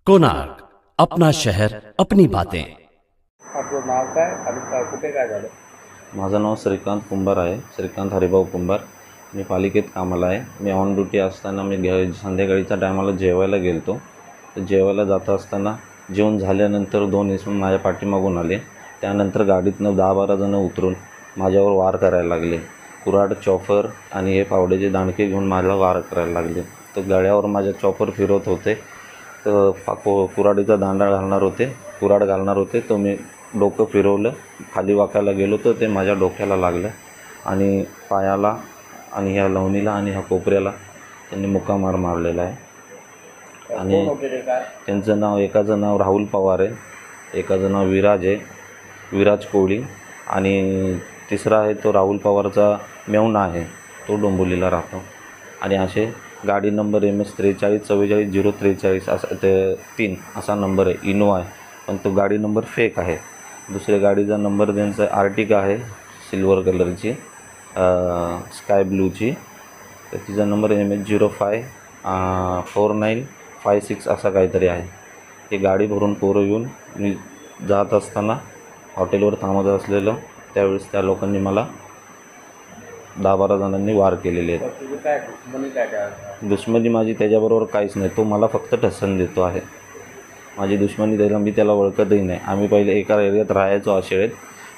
कोणार्क, अपना शहर अपनी बातें। आपलं नाव काय आणि कुठे काय झालं? माझं नाव श्रीकांत कुंभार आहे, श्रीकांत हरिभाऊ कुंभार। मी पालिकेत कामाला आहे। मी ऑन ड्युटी असताना मी संध्याकाळीच्या टायमाला जेवायला गेलो। तर जेवायला जात असताना जेवण झाल्यानंतर दोन इसम माझ्या पाठीमागून आले। त्यानंतर गाडीतनं 10-12 जण उतरून माझ्यावर वार करायला लागले। कुऱ्हाड, चॉपर आणि हे फावड्याचे दांडके घेऊन मला वार करायला लागले। तर गळ्यावर माझ्या चॉपर फिरवत होते, तर कुऱ्हाडीचा दांडा घालणार होते, कुऱ्हाड घालणार होते। तर मी डोकं फिरवलं, खाली वाकायला गेलो तर ते माझ्या डोक्याला लागलं आणि पायाला आणि ह्या लवणीला आणि ह्या कोपऱ्याला त्यांनी मुक्का मार मारलेला आहे। आणि त्यांचं नाव, एकाचं नाव राहुल पवार आहे, एकाचं नाव विराज आहे, विराज कोळी, आणि तिसरा आहे तो राहुल पवारचा मेवणा आहे, तो डोंबिवलीला राहतो। आणि असे गाडी नंबर MS 43 44 043 असा ते 3 असा नंबर आहे, इनोवा आहे, पण तो गाडी नंबर फेक आहे। दुसऱ्या गाडीचा नंबर त्यांचा आर्टिका आहे, सिल्वर कलरची, स्काय ब्लूची, तर तिचा नंबर MS 05 4956 असा काहीतरी आहे। ही गाडी भरून पोरं येऊन मी जात असताना हॉटेलवर थांबत असलेलं त्यावेळेस त्या लोकांनी मला 10-12 जणांनी वार केलेले आहेत। दुश्मनी माझी त्याच्याबरोबर काहीच नाही, तो मला फक्त ठसन देतो आहे। माझी दुश्मनी त्याला, मी त्याला ओळखतही नाही। आम्ही पहिले एका एरियात राहायचो आशेळेत,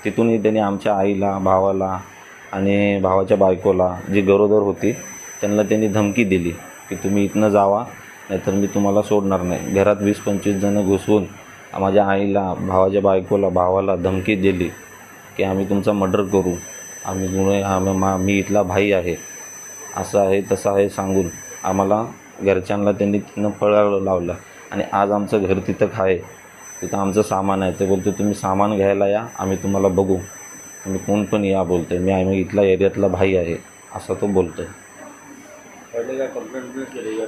तिथूनही त्याने आमच्या आईला, भावाला आणि भावाच्या बायकोला, जी गरोदर होती, त्यांना त्यांनी धमकी दिली की तुम्ही इथनं जावा, नाहीतर मी तुम्हाला सोडणार नाही। घरात 20-25 जणं घुसवून माझ्या आईला, भावाच्या बायकोला, भावाला धमकी दिली की आम्ही तुमचा मर्डर करू, मी इथला भाई आहे, असं आहे तसं आहे सांगून आम्हाला घरच्यांना त्यांनी तिथनं पळायला लावलं। आणि आज आमचं घर तिथं आहे, तिथं आमचं सामान आहे। ते बोलतो तुम्ही सामान घ्यायला या, आम्ही तुम्हाला बघू, तुम्ही कोण पण या बोलतोय, आम्ही इथला एरियातला भाई आहे असं तो बोलतोय।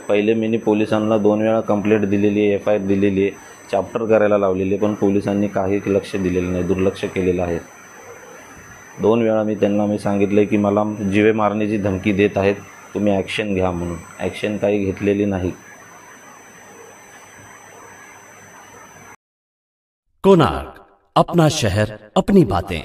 पहिले मी पोलिसांना 2 वेळा कंप्लेंट दिलेली आहे, FIR दिलेली आहे, चॅप्टर करायला लावलेली आहे, पण पोलिसांनी काही लक्ष दिलेलं नाही, दुर्लक्ष केलेलं आहे। 2 वेळा मी सांगितलं की मला जीवे मारण्याची धमकी देत आहेत, तुम्ही ॲक्शन घ्या म्हणून, ॲक्शन काही घेतलेली नाही। कोणार्क, अपना शहर अपनी बातें।